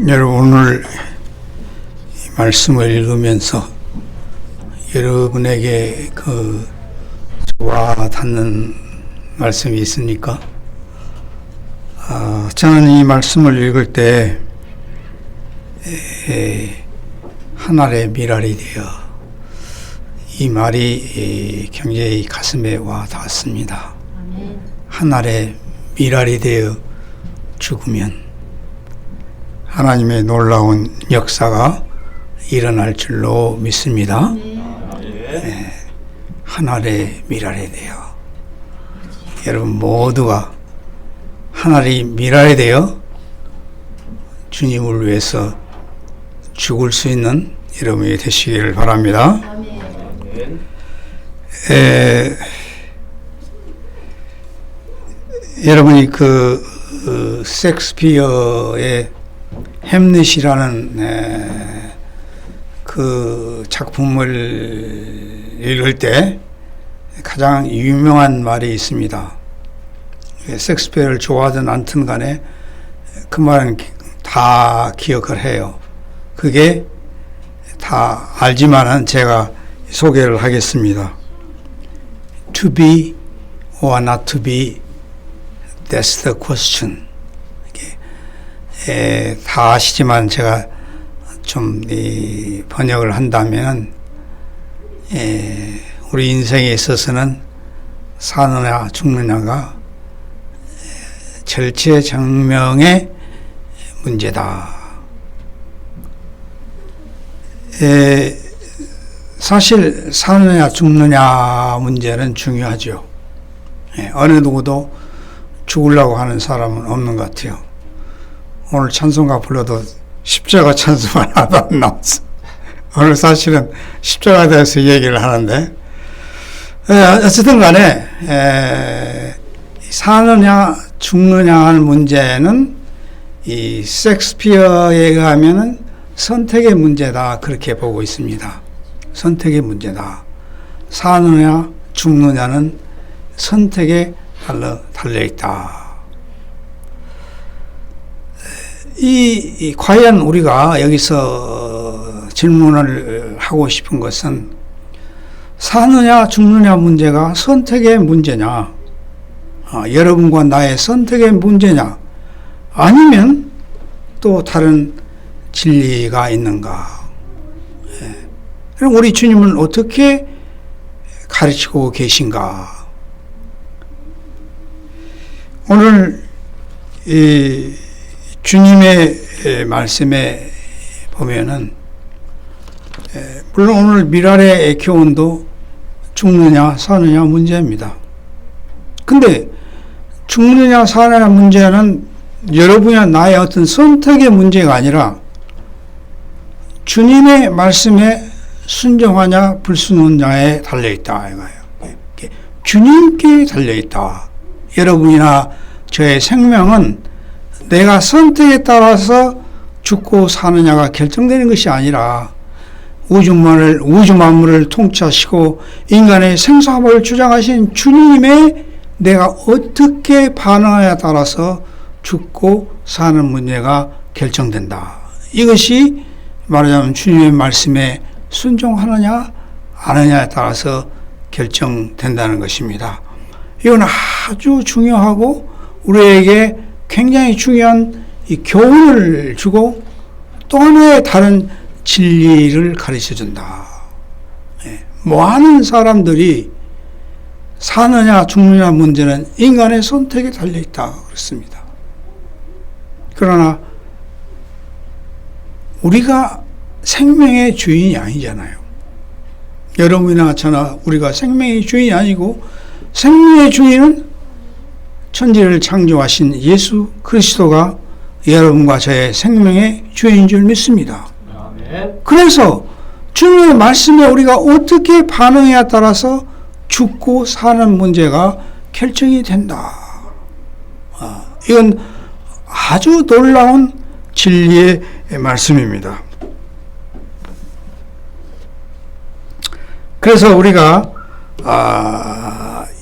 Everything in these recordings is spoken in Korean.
여러분, 오늘 이 말씀을 읽으면서 여러분에게 와 닿는 말씀이 있습니까? 저는 이 말씀을 읽을 때 하늘의 미랄이 되어, 이 말이 굉장히 가슴에 와 닿았습니다. 하늘의 미랄이 되어 죽으면 하나님의 놀라운 역사가 일어날 줄로 믿습니다. 하늘의 미랄이 되어, 여러분 모두가 하늘이 미랄이 되어 주님을 위해서 죽을 수 있는 여러분이 되시기를 바랍니다. 여러분이 셰익스피어의 햄릿이라는 그 작품을 읽을 때 가장 유명한 말이 있습니다. 셰익스피어를 좋아하든 않든 간에 그 말은 다 기억을 해요. 그게 다 알지만은 제가 소개를 하겠습니다. To be or not to be, that's the question. 다 아시지만 제가 좀 번역을 한다면, 우리 인생에 있어서는 사느냐 죽느냐가 절체절명의 문제다. 사실 사느냐 죽느냐 문제는 중요하죠. 어느 누구도 죽으려고 하는 사람은 없는 것 같아요. 오늘 찬송가 불러도 십자가 찬송 하나도 안 나왔어. 오늘 사실은 십자가에 대해서 얘기를 하는데, 어쨌든 간에 사느냐 죽느냐 하는 문제는 이 셰익스피어에 의하면은 선택의 문제다, 그렇게 보고 있습니다. 선택의 문제다. 사느냐 죽느냐는 선택에 달려있다. 과연 우리가 여기서 질문을 하고 싶은 것은, 사느냐 죽느냐 문제가 선택의 문제냐, 여러분과 나의 선택의 문제냐, 아니면 또 다른 진리가 있는가? 그럼 우리 주님은 어떻게 가르치고 계신가? 오늘 이 주님의 말씀에 보면은, 물론 오늘 미랄의 교훈도 죽느냐 사느냐 문제입니다. 근데 죽느냐 사느냐 문제는 여러분이나 나의 어떤 선택의 문제가 아니라 주님의 말씀에 순종하냐 불순종하냐에 달려있다 이거예요. 주님께 달려있다. 여러분이나 저의 생명은 내가 선택에 따라서 죽고 사느냐가 결정되는 것이 아니라, 우주 만물을 통치하시고 인간의 생사함을 주장하신 주님의 내가 어떻게 반응하냐에 따라서 죽고 사는 문제가 결정된다. 이것이 말하자면 주님의 말씀에 순종하느냐 안 하느냐에 따라서 결정된다는 것입니다. 이건 아주 중요하고 우리에게 굉장히 중요한 이 교훈을 주고 또 하나의 다른 진리를 가르쳐준다. 많은 사람들이 사느냐 죽느냐 문제는 인간의 선택에 달려있다 그렇습니다. 그러나 우리가 생명의 주인이 아니잖아요. 여러분이나 저나 우리가 생명의 주인이 아니고, 생명의 주인은 천지를 창조하신 예수 그리스도가 여러분과 저의 생명의 주인인 줄 믿습니다. 그래서 주님의 말씀에 우리가 어떻게 반응해야 따라서 죽고 사는 문제가 결정이 된다. 이건 아주 놀라운 진리의 말씀입니다. 그래서 우리가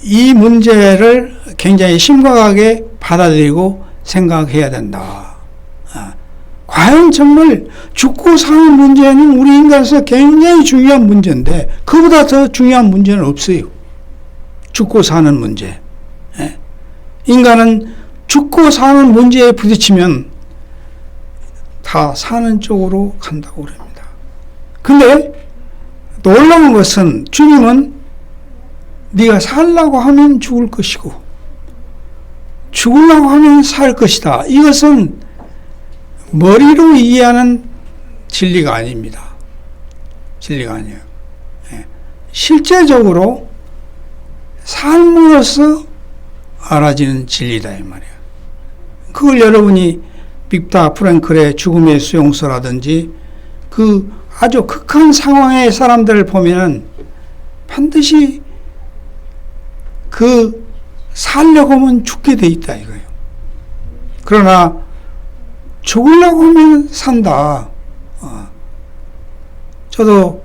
이 문제를 굉장히 심각하게 받아들이고 생각해야 된다. 과연 정말 죽고 사는 문제는 우리 인간에서 굉장히 중요한 문제인데 그보다 더 중요한 문제는 없어요. 죽고 사는 문제. 인간은 죽고 사는 문제에 부딪히면 다 사는 쪽으로 간다고 그럽니다. 근데 놀라운 것은 주님은 네가 살라고 하면 죽을 것이고 죽으려고 하면 살 것이다. 이것은 머리로 이해하는 진리가 아닙니다. 진리가 아니에요. 실제적으로 삶으로서 알아지는 진리다 이 말이에요. 그걸 여러분이 빅터 프랭클의 죽음의 수용소라든지 그 아주 극한 상황의 사람들을 보면은 반드시 그 살려고 하면 죽게 돼 있다 이거예요. 그러나 죽으려고 하면 산다. 저도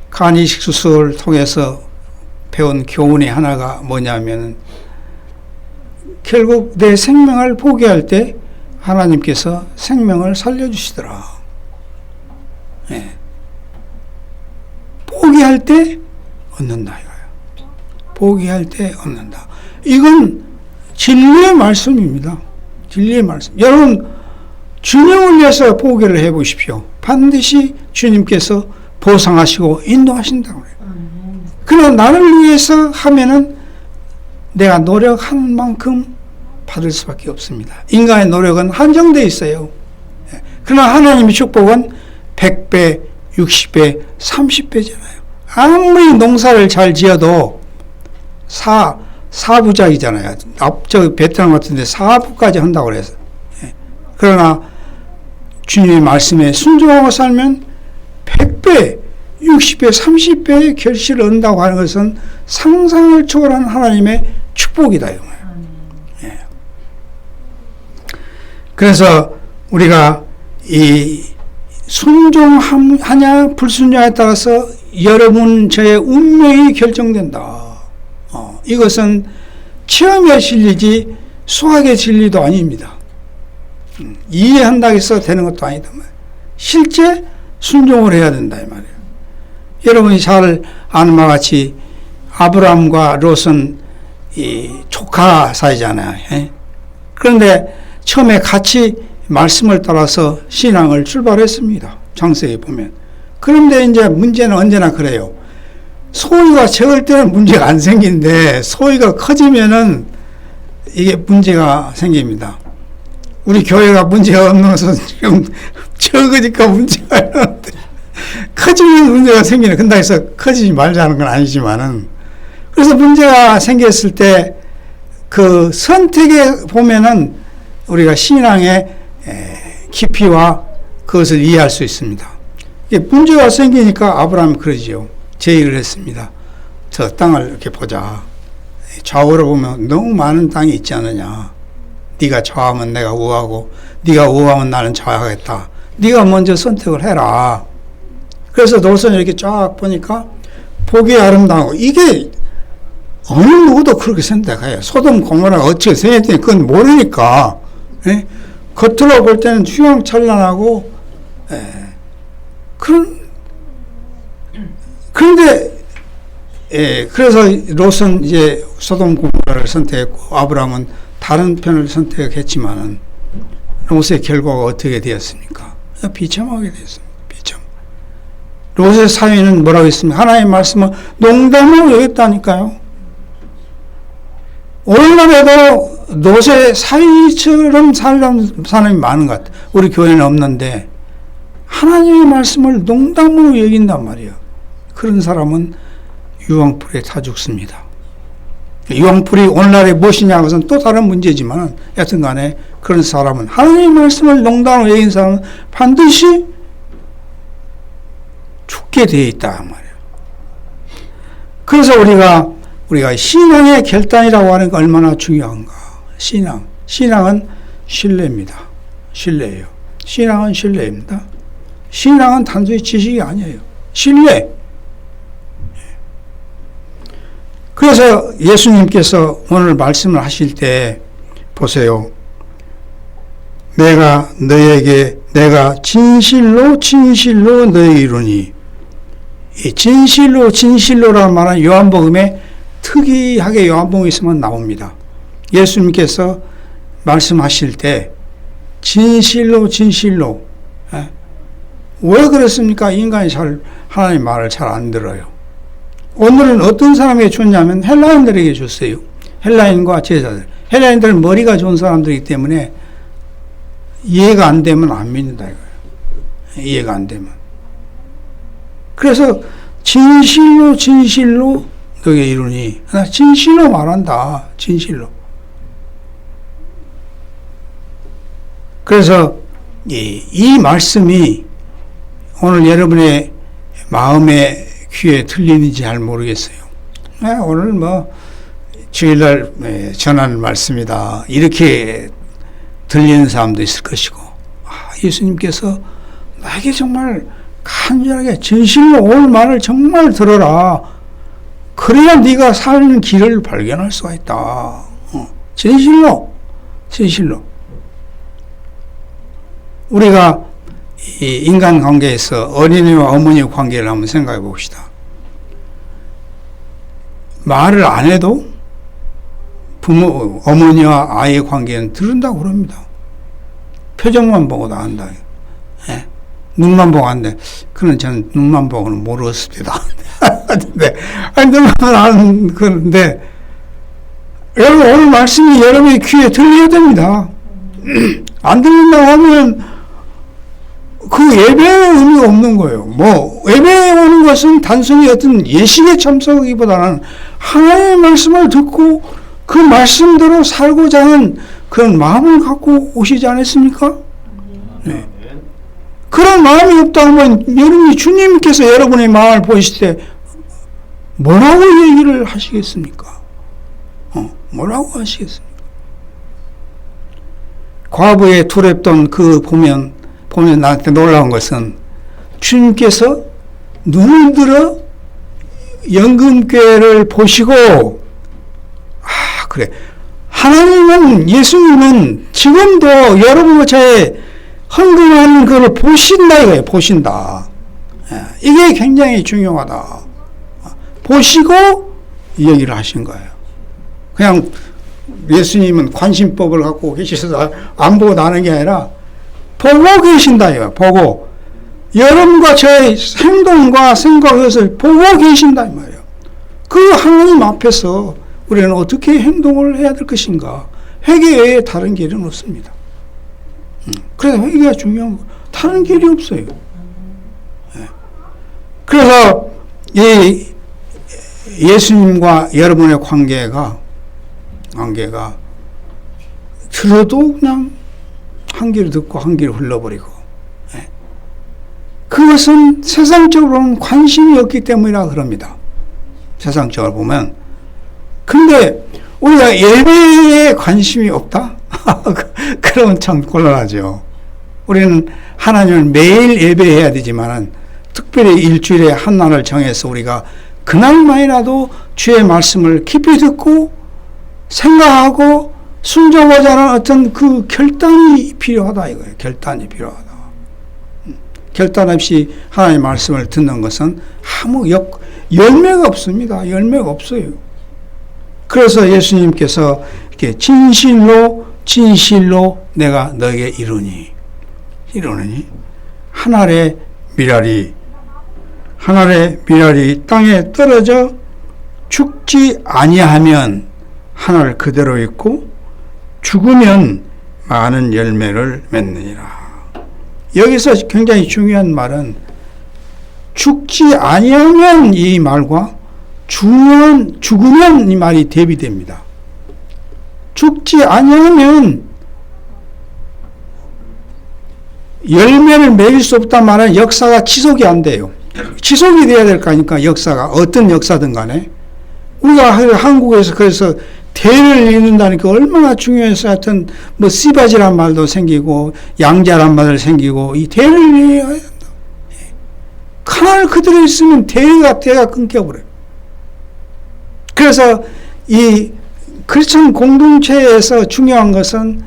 간 이식 수술을 통해서 배운 교훈이 하나가 뭐냐면 결국 내 생명을 포기할 때 하나님께서 생명을 살려주시더라. 네. 포기할 때 얻는다 이거예요. 포기할 때 얻는다. 이건 진리의 말씀입니다. 진리의 말씀. 여러분 주님을 위해서 포기를 해보십시오. 반드시 주님께서 보상하시고 인도하신다고 해요. 그러나 나를 위해서 하면은 내가 노력하는 만큼 받을 수밖에 없습니다. 인간의 노력은 한정되어 있어요. 그러나 하나님의 축복은 100배, 60배, 30배잖아요. 아무리 농사를 잘 지어도 사부작이잖아요. 앞저 베트남 같은 데 사부까지 한다고 그래서. 그러나 주님의 말씀에 순종하고 살면 100배, 60배, 30배의 결실을 얻는다고 하는 것은 상상을 초월한 하나님의 축복이다. 예. 그래서 우리가 이 순종하냐 불순종에 따라서 여러분 저의 운명이 결정된다. 이것은 체험의 진리지 수학의 진리도 아닙니다. 이해한다고 해서 되는 것도 아니다. 실제 순종을 해야 된다 이 말이에요. 여러분이 잘 아는 바와 같이 아브라함과 롯은 이 조카 사이잖아요. 그런데 처음에 같이 말씀을 따라서 신앙을 출발했습니다. 창세기에 보면. 그런데 이제 문제는 언제나 그래요. 소유가 적을 때는 문제가 안 생기는데 소유가 커지면은 이게 문제가 생깁니다. 우리 교회가 문제가 없는 것은 지금 적으니까 문제가 있는데 커지면 문제가 생기는. 근데 해서 커지지 말자는 건 아니지만은 그래서 문제가 생겼을 때 그 선택에 보면은 우리가 신앙의 깊이와 그것을 이해할 수 있습니다. 문제가 생기니까 아브라함이 그러지요. 제의를 했습니다. 저 땅을 이렇게 보자. 좌우로 보면 너무 많은 땅이 있지 않느냐. 네가 좌하면 내가 우하고 네가 우하면 나는 좌하겠다. 네가 먼저 선택을 해라. 그래서 노선을 이렇게 쫙 보니까 보기 아름다워. 이게 어느 누구도 그렇게 선택해요. 소돔 고모라가 어떻게 생겼더니 그건 모르니까. 예? 겉으로 볼 때는 휘황찬란하고 그런데 그래서 롯은 이제 소돔 고모라를 선택했고 아브라함은 다른 편을 선택했지만은 롯의 결과가 어떻게 되었습니까? 비참하게 되었습니다. 비참. 롯의 사위는 뭐라고 했습니까? 하나님의 말씀은 농담으로 여겼다니까요. 오늘날에도 롯의 사위처럼 살는 사람이 많은 것 같아요. 우리 교회는 없는데 하나님의 말씀을 농담으로 여긴단 말이에요. 그런 사람은 유황불에 타 죽습니다. 유황불이 오늘날에 무엇이냐 것은 또 다른 문제지만 여튼 간에 그런 사람은 하나님의 말씀을 농담으로 여긴 사람은 반드시 죽게 되어 있다 말이에요. 그래서 우리가 신앙의 결단이라고 하는 게 얼마나 중요한가. 신앙은 신뢰입니다. 신뢰예요. 신앙은 신뢰입니다. 신앙은 단순히 지식이 아니에요. 신뢰. 그래서 예수님께서 오늘 말씀을 하실 때 보세요. 내가 너에게 내가 진실로 진실로 너에게 이르니. 이 진실로 진실로라는 말은 요한복음에 특이하게 요한복음에서만 나옵니다. 예수님께서 말씀하실 때 진실로 진실로. 왜 그렇습니까? 인간이 하나님 말을 잘 안 들어요. 오늘은 어떤 사람에게 줬냐면 헬라인들에게 줬어요. 헬라인과 제자들. 헬라인들은 머리가 좋은 사람들이기 때문에 이해가 안 되면 안 믿는다 이거예요. 이해가 안 되면. 그래서 진실로 진실로 너에게 이르니. 나 진실로 말한다. 진실로. 그래서 이 말씀이 오늘 여러분의 마음의 귀에 들리는지 잘 모르겠어요. 오늘 주일날 전하는 말씀이다. 이렇게 들리는 사람도 있을 것이고, 예수님께서 나에게 정말 간절하게 진실로 오늘 말을 정말 들어라. 그래야 네가 사는 길을 발견할 수가 있다. 진실로, 진실로. 우리가 이 인간관계에서 어린이와 어머니의 관계를 한번 생각해 봅시다. 말을 안 해도 어머니와 아이의 관계는 들은다고 그럽니다. 표정만 보고도 안다. 예. 눈만 보고 안돼. 그는 저는 눈만 보고는 모르겠습니다. 근데, 눈만 아는 그런데, 여러분, 오늘 말씀이 여러분의 귀에 들려야 됩니다. 안 들린다고 하면, 그 예배의 의미가 없는 거예요. 예배에 오는 것은 단순히 어떤 예식에 참석하기보다는 하나님의 말씀을 듣고 그 말씀대로 살고자 하는 그런 마음을 갖고 오시지 않았습니까? 네. 그런 마음이 없다 하면 여러분이 주님께서 여러분의 마음을 보실 때 뭐라고 얘기를 하시겠습니까? 뭐라고 하시겠습니까? 과부의 두렵던 그 보면 나한테 놀라운 것은 주님께서 눈을 들어 연금궤를 보시고, 그래. 하나님은, 예수님은 지금도 여러분과 저의 헌금하는 것을 보신다 이거예요. 보신다. 이게 굉장히 중요하다. 보시고 얘기를 하신 거예요. 그냥 예수님은 관심법을 갖고 계셔서 안 보고 나는 게 아니라 보고 계신다 이거예요. 보고. 여러분과 저의 행동과 생각을 보고 계신다 이 말이에요. 그 하나님 앞에서 우리는 어떻게 행동을 해야 될 것인가. 회개 외에 다른 길은 없습니다. 그래서 회개가 중요한 거. 다른 길이 없어요. 그래서 이 예수님과 여러분의 관계가 들어도 그냥 한 귀를 듣고 한 귀를 흘러버리고, 그것은 세상적으로는 관심이 없기 때문이라 그럽니다. 세상적으로 보면. 근데 우리가 예배에 관심이 없다? 그러면 참 곤란하죠. 우리는 하나님을 매일 예배해야 되지만은 특별히 일주일에 한 날을 정해서 우리가 그날만이라도 주의 말씀을 깊이 듣고 생각하고 순종하자 하는 어떤 그 결단이 필요하다 이거예요. 결단이 필요하다. 결단 없이 하나님의 말씀을 듣는 것은 아무 열매가 없습니다. 열매가 없어요. 그래서 예수님께서 이렇게 진실로 진실로 내가 너에게 이르니 한 알의 미랄이 땅에 떨어져 죽지 아니하면 한 알 그대로 있고 죽으면 많은 열매를 맺느니라. 여기서 굉장히 중요한 말은 죽지 아니하면 이 말과 죽으면 이 말이 대비됩니다. 죽지 아니하면 열매를 맺을 수 없단 말은 역사가 지속이 안 돼요. 지속이 돼야 될 거니까 역사가 어떤 역사든 간에 우리가 한국에서 그래서 대를 잇는다니까 얼마나 중요해서 하여튼 씨바지란 말도 생기고 양자란 말도 생기고 이 대를 이어야 된다. 하나를 그대로 있으면 대가 끊겨버려요. 그래서 이 크리스천 공동체에서 중요한 것은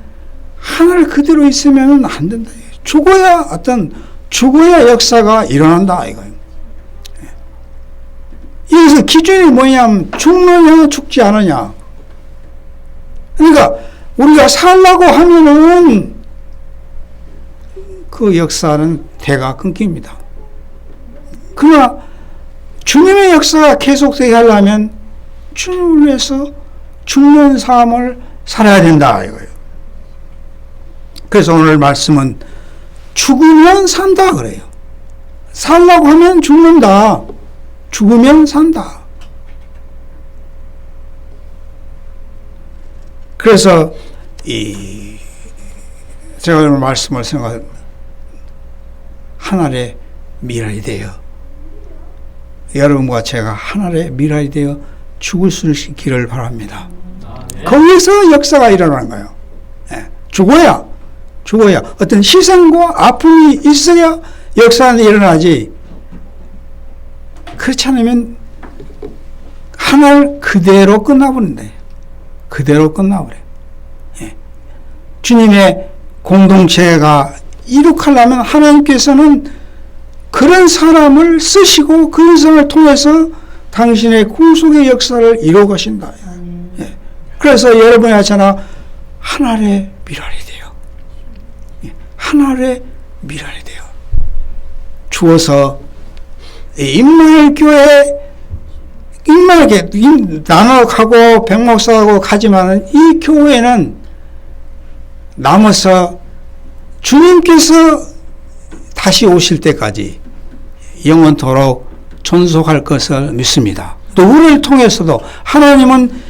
하나를 그대로 있으면 안 된다. 죽어야 역사가 일어난다 이거예요. 여기서 기준이 뭐냐면 죽느냐 죽지 않느냐. 그러니까 우리가 살라고 하면은 그 역사는 대가 끊깁니다. 그러나 주님의 역사가 계속되게 하려면 주님을 위해서 죽는 삶을 살아야 된다 이거예요. 그래서 오늘 말씀은 죽으면 산다 그래요. 살라고 하면 죽는다. 죽으면 산다. 그래서 제가 오늘 말씀을 생각합니다. 하늘의 미랄이 되어 여러분과 제가 하늘의 미랄이 되어 죽을 수 있기를 바랍니다. 거기서 역사가 일어나는 거예요. 죽어야 어떤 희생과 아픔이 있어야 역사는 일어나지. 그렇지 않으면 하늘 그대로 끝나버린대. 그대로 끝나버려. 주님의 공동체가 이룩하려면 하나님께서는 그런 사람을 쓰시고 그 인생을 통해서 당신의 구속의 역사를 이루어 가신다. 그래서 여러분이 하잖아. 하늘의 미랄이 돼요. 하늘의 미랄이 돼요. 주어서 임마엘교회 나눠가고 백목사하고 가지만은 이 교회는 남아서 주님께서 다시 오실 때까지 영원토록 존속할 것을 믿습니다. 누구를 통해서도 하나님은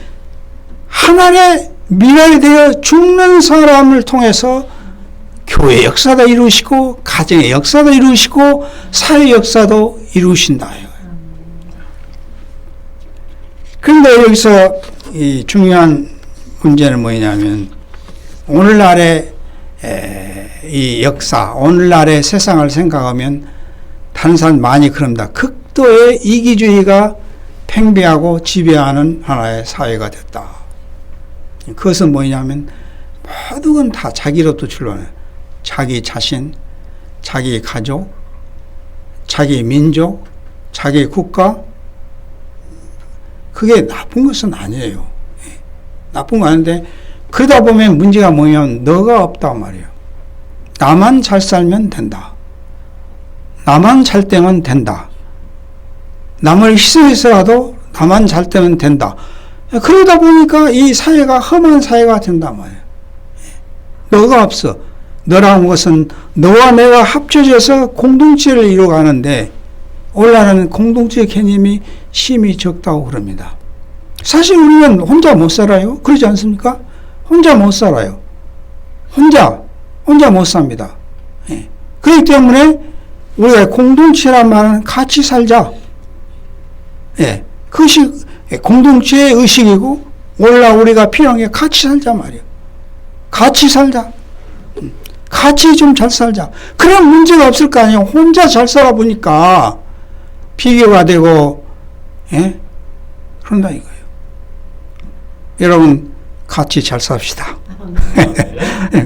하나님의 미랄이 되어 죽는 사람을 통해서 교회 역사도 이루시고 가정의 역사도 이루시고 사회 역사도 이루신다. 그런데 여기서 이 중요한 문제는 뭐냐면 오늘날의 이 역사, 오늘날의 세상을 생각하면 다른 사람 많이 그럽니다. 극도의 이기주의가 팽배하고 지배하는 하나의 사회가 됐다. 그것은 뭐냐면 모든 다 자기로부터 출발해요. 자기 자신, 자기 가족, 자기 민족, 자기 국가. 그게 나쁜 것은 아니에요. 나쁜 거 아닌데 그러다 보면 문제가 뭐냐면 너가 없단 말이에요. 나만 잘 살면 된다. 나만 잘 되면 된다. 남을 희생해서라도 나만 잘 되면 된다. 그러다 보니까 이 사회가 험한 사회가 된단 말이에요. 너가 없어. 너라는 것은 너와 내가 합쳐져서 공동체를 이루어가는데 오늘날은 공동체 개념이 심히 적다고 그럽니다. 사실 우리는 혼자 못 살아요. 그러지 않습니까? 혼자 못 살아요. 혼자 못 삽니다. 그렇기 때문에 우리가 공동체란 말은 같이 살자. 그것이 공동체의 의식이고 오늘날 우리가 필요한 게 같이 살자 말이에요. 같이 살자. 같이 좀 잘 살자. 그런 문제가 없을 거 아니에요. 혼자 잘 살아보니까 비교가 되고 그런다 이거예요. 여러분 같이 잘 삽시다.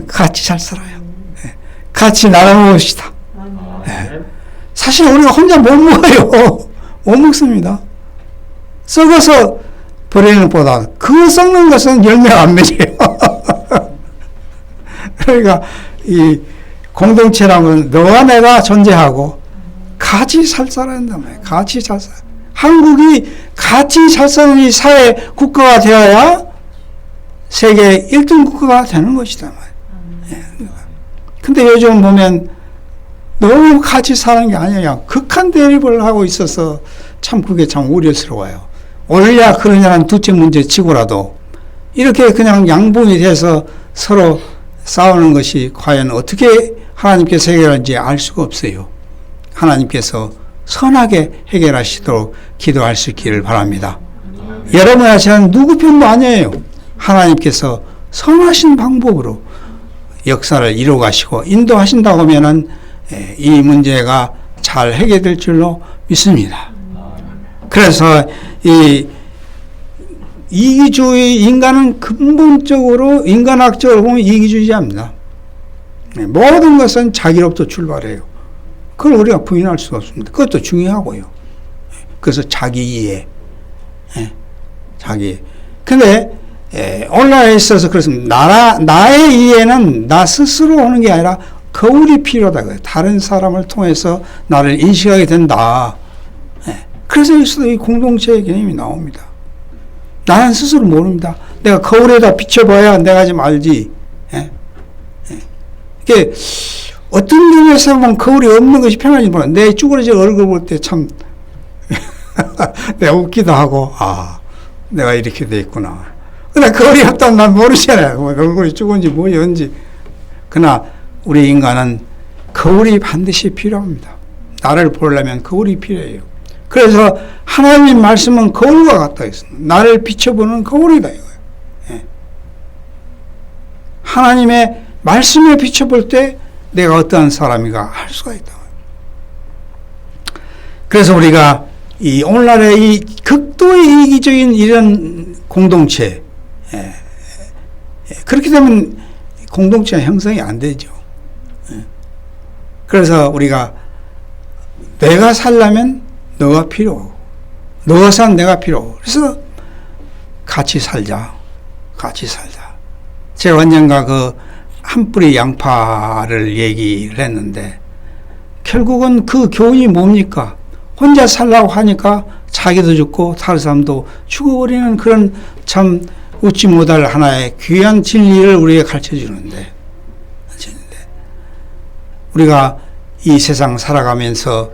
같이 잘 살아요. 같이 나눠먹읍시다. 사실 우리가 혼자 못 먹어요. 못 먹습니다. 썩어서 버리는 것보다 그 썩는 것은 열매가 안 맺어요. 그러니까 이 공동체라면 너와 내가 존재하고 같이 잘 살아야 한단 말이에요. 같이 잘 살아. 한국이 같이 잘 사는 이 사회 국가가 되어야 세계 1등 국가가 되는 것이다 말이에요. 근데 요즘 보면 너무 같이 사는 게 아니야. 극한 대립을 하고 있어서 참 그게 참 우려스러워요. 옳냐 그러냐는 둘째 문제 치고라도 이렇게 그냥 양분이 돼서 서로 싸우는 것이 과연 어떻게 하나님께서 해결하는지 알 수가 없어요. 하나님께서 선하게 해결하시도록 기도할 수 있기를 바랍니다. 여러분 아시는 누구 편도 아니에요. 하나님께서 선하신 방법으로 역사를 이루어 가시고 인도하신다고 하면은 이 문제가 잘 해결될 줄로 믿습니다. 그래서 이 이기주의 인간은 근본적으로 인간학적으로 보면 이기주의자입니다. 모든 것은 자기로부터 출발해요. 그걸 우리가 부인할 수가 없습니다. 그것도 중요하고요. 그래서 자기 이해. 자기. 근데, 오늘날에 있어서 그렇습니다. 나의 이해는 나 스스로 오는 게 아니라 거울이 필요하다. 다른 사람을 통해서 나를 인식하게 된다. 그래서 여기서도 이 공동체의 개념이 나옵니다. 나는 스스로 모릅니다. 내가 거울에다 비춰봐야 내가 좀 알지. 이게 어떤 면에서 보면 거울이 없는 것이 편하지 몰라. 내 쭈그러진 얼굴 볼 때 참 내가 웃기도 하고, 내가 이렇게 돼 있구나. 근데 거울이 없다면 난 모르잖아요. 얼굴이 쭈그런지 뭐였는지. 그러나 우리 인간은 거울이 반드시 필요합니다. 나를 보려면 거울이 필요해요. 그래서 하나님 말씀은 거울과 같다 했습니다. 나를 비춰보는 거울이다 이거예요. 하나님의 말씀에 비춰볼 때 내가 어떠한 사람인가 알 수가 있다. 그래서 우리가 이 오늘날의 이 극도의 이기적인 이런 공동체, 그렇게 되면 공동체 형성이 안 되죠. 그래서 우리가 내가 살려면 너가 필요하고, 너가 산 내가 필요하고, 그래서 같이 살자. 제가 언젠가 그 한 뿌리 양파를 얘기를 했는데, 결국은 그 교훈이 뭡니까? 혼자 살라고 하니까 자기도 죽고 다른 사람도 죽어버리는 그런 참 웃지 못할 하나의 귀한 진리를 우리에게 가르쳐 주는데, 우리가 이 세상 살아가면서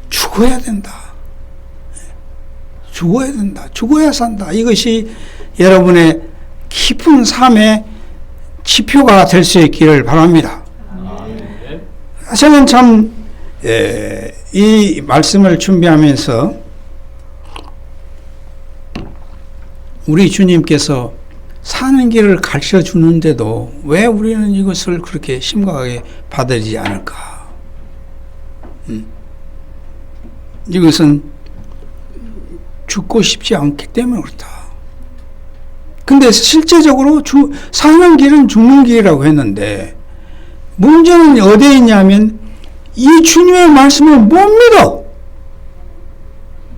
죽어야 된다. 죽어야 산다. 이것이 여러분의 깊은 삶의 지표가 될 수 있기를 바랍니다. 저는 참, 이 말씀을 준비하면서 우리 주님께서 사는 길을 가르쳐 주는데도 왜 우리는 이것을 그렇게 심각하게 받아들이지 않을까? 이것은 죽고 싶지 않기 때문에 그렇다. 근데 실제적으로 사는 길은 죽는 길이라고 했는데, 문제는 어디에 있냐면 이 주님의 말씀을 못 믿어.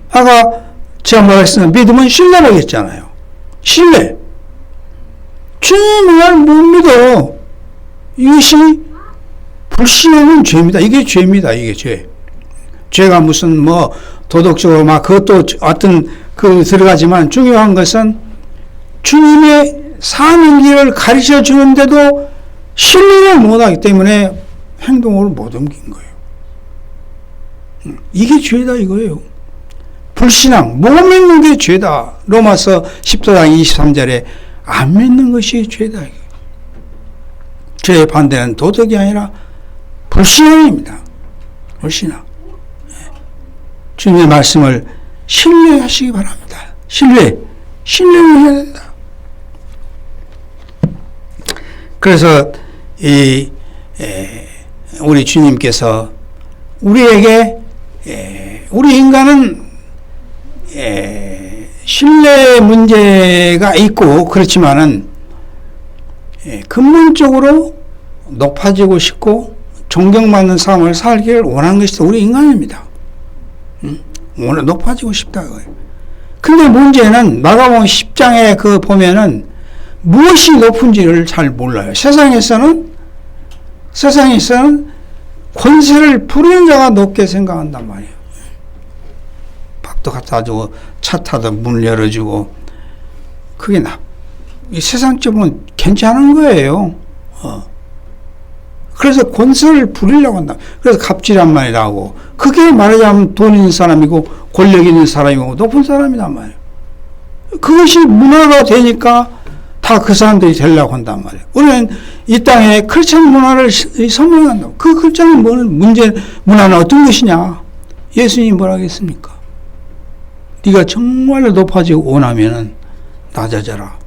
아까 제가 말했습니다. 믿으면 신뢰라고 했잖아요. 신뢰. 주님의 말 못 믿어. 이것이 불신하는 죄입니다. 이게 죄입니다. 이게 죄. 죄가 무슨 도덕적으로 그것도 어떤 들어가지만 중요한 것은 주님의 사는 길을 가르쳐 주는데도 신뢰를 못하기 때문에 행동을 못 옮긴 거예요. 이게 죄다 이거예요. 불신앙, 못 믿는 게 죄다. 로마서 14장 23절에 안 믿는 것이 죄다. 죄의 반대는 도덕이 아니라 불신앙입니다. 불신앙. 주님의 말씀을 신뢰하시기 바랍니다. 신뢰를 해야 된다. 그래서 우리 주님께서 우리에게 우리 인간은 신뢰 문제가 있고 그렇지만은 근본적으로 높아지고 싶고 존경받는 삶을 살기를 원하는 것이 우리 인간입니다. 오늘 높아지고 싶다 그거예요. 근데 문제는 마가복음 10장에 보면은 무엇이 높은지를 잘 몰라요. 세상에서는 권세를 부리는 자가 높게 생각한단 말이에요. 밥도 갖다 주고 차 타도 문을 열어주고 그게 이 세상적으로 괜찮은 거예요. 그래서 권세를 부리려고 한다. 그래서 갑질한 말이 나오고 그게 말하자면 돈 있는 사람이고 권력 있는 사람이고 높은 사람이란 말이에요. 그것이 문화가 되니까 다 그 사람들이 되려고 한단 말이에요. 우리는 이 땅에 크리스천 문화를 선명한다고. 그 크리스천 문화는 어떤 것이냐? 예수님이 뭐라 하겠습니까? 네가 정말로 높아지고 원하면은 낮아져라.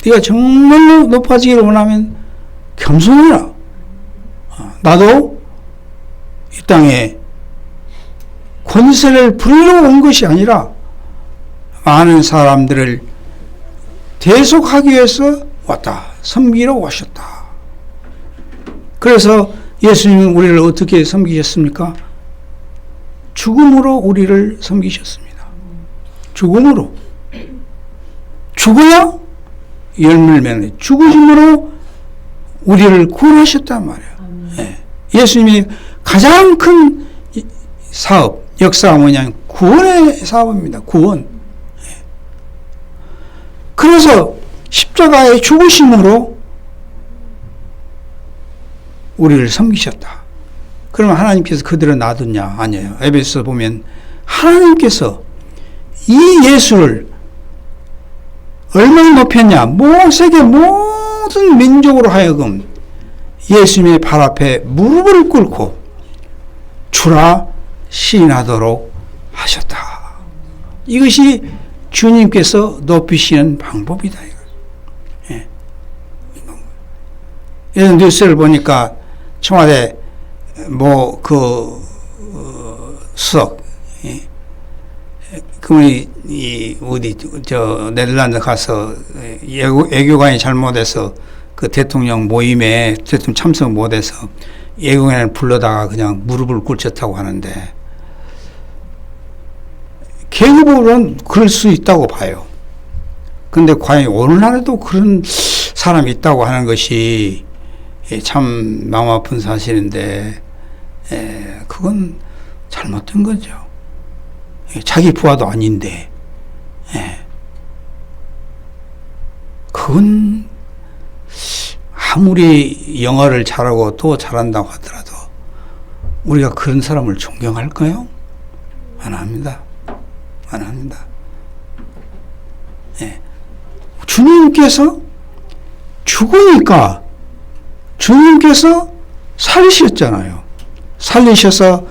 네가 정말로 높아지기를 원하면 겸손해라. 나도 이 땅에 권세를 부리러 온 것이 아니라 많은 사람들을 대속하기 위해서 왔다. 섬기러 오셨다. 그래서 예수님은 우리를 어떻게 섬기셨습니까? 죽음으로 우리를 섬기셨습니다. 죽음으로. 죽어야 열매를 맺는 죽으심으로 우리를 구원하셨단 말이에요. 예. 예수님이 가장 큰 사업, 역사가 뭐냐면 구원의 사업입니다. 구원. 예. 그래서 십자가의 죽으심으로 우리를 섬기셨다. 그러면 하나님께서 그들을 놔뒀냐? 아니에요. 에베소서 보면 하나님께서 이 예수를 얼마나 높였냐? 세계 모든 민족으로 하여금 예수님의 발 앞에 무릎을 꿇고 주라 시인하도록 하셨다. 이것이 주님께서 높이시는 방법이다. 예. 이런 뉴스를 보니까 청와대 수석, 그분이 네덜란드 가서 외교관이 잘못해서 그 대통령 모임에 대통령 참석 못해서 외교관을 불러다가 그냥 무릎을 꿇쳤다고 하는데, 계급으로는 그럴 수 있다고 봐요. 근데 과연 오늘날에도 그런 사람이 있다고 하는 것이 참 마음 아픈 사실인데, 그건 잘못된 거죠. 자기 부하도 아닌데, 그건 아무리 영어를 잘하고 또 잘한다고 하더라도 우리가 그런 사람을 존경할까요? 안 합니다. 안 합니다. 주님께서 죽으니까 주님께서 살리셨잖아요. 살리셔서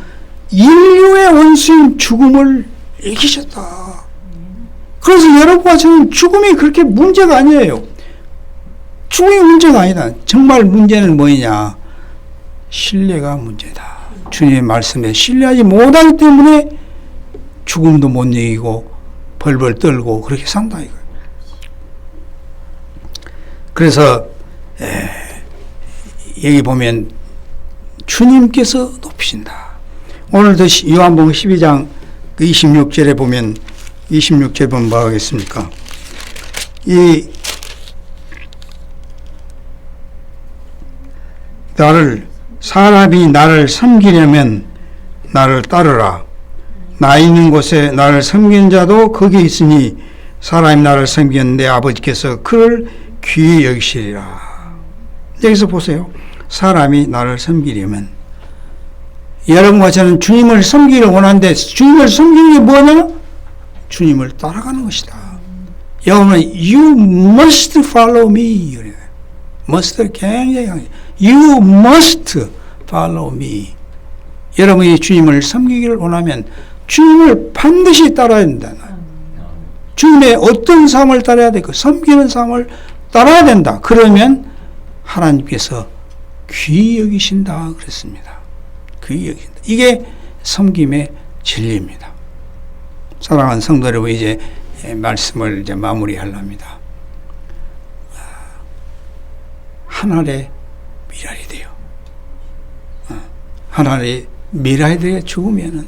인류의 원수인 죽음을 이기셨다. 그래서 여러분과 저는 죽음이 그렇게 문제가 아니에요. 죽음이 문제가 아니다. 정말 문제는 뭐냐? 신뢰가 문제다. 주님의 말씀에 신뢰하지 못하기 때문에 죽음도 못 이기고 벌벌 떨고 그렇게 산다 이거예요. 그래서 여기 보면 주님께서 높이신다. 오늘도 요한복음 12장 26절에 보면 26절 보면 뭐 하겠습니까? 사람이 나를 섬기려면 나를 따르라. 나 있는 곳에 나를 섬기는 자도 거기 있으니 사람이 나를 섬기는 내 아버지께서 그를 귀히 여기시리라. 여기서 보세요. 사람이 나를 섬기려면, 여러분과 저는 주님을 섬기기를 원하는데 주님을 섬기는 게 뭐냐? 주님을 따라가는 것이다. 여러분은 You must follow me. must를 굉장히 강해요. You must follow me. 여러분이 주님을 섬기기를 원하면 주님을 반드시 따라야 된다. 주님의 어떤 삶을 따라야 되고 섬기는 삶을 따라야 된다. 그러면 하나님께서 귀히 여기신다 그랬습니다. 귀히 여기신다. 이게 섬김의 진리입니다. 사랑하는 성도 여러분, 이제 말씀을 이제 마무리하렵니다. 하늘의 미랄이 돼요. 하늘의 미랄이 되어 죽으면은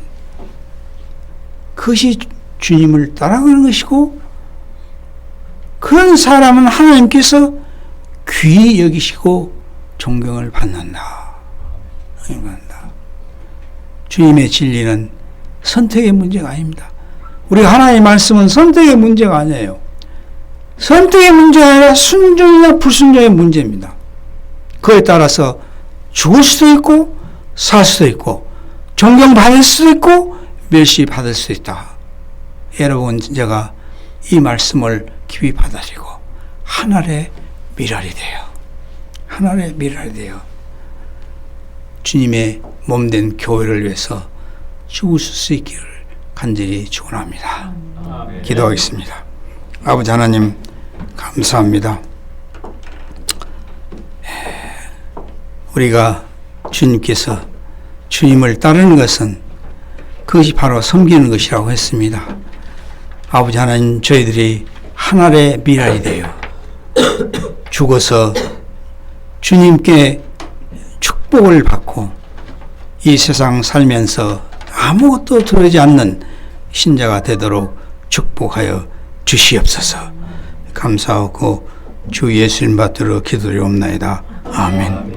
그것이 주님을 따라가는 것이고, 그런 사람은 하나님께서 귀히 여기시고 존경을 받는다. 주님의 진리는 선택의 문제가 아닙니다. 우리 하나님의 말씀은 선택의 문제가 아니에요. 선택의 문제가 아니라 순종이나 불순종의 문제입니다. 그에 따라서 죽을 수도 있고 살 수도 있고 존경받을 수도 있고 멸시받을 수도 있다. 여러분, 제가 이 말씀을 깊이 받아들이고 하늘의 미랄이 돼요. 하늘의 미랄이 돼요. 주님의 몸된 교회를 위해서 죽을 수 있기를 간절히 축원합니다. 기도하겠습니다. 아버지 하나님, 감사합니다. 우리가 주님께서 주님을 따르는 것은 그것이 바로 섬기는 것이라고 했습니다. 아버지 하나님, 저희들이 하늘의 미랄이 되어 죽어서 주님께 축복을 받고 이 세상 살면서 아무것도 들어오지 않는 신자가 되도록 축복하여 주시옵소서. 감사하고 주 예수님 받들어 기도드리옵나이다. 아멘.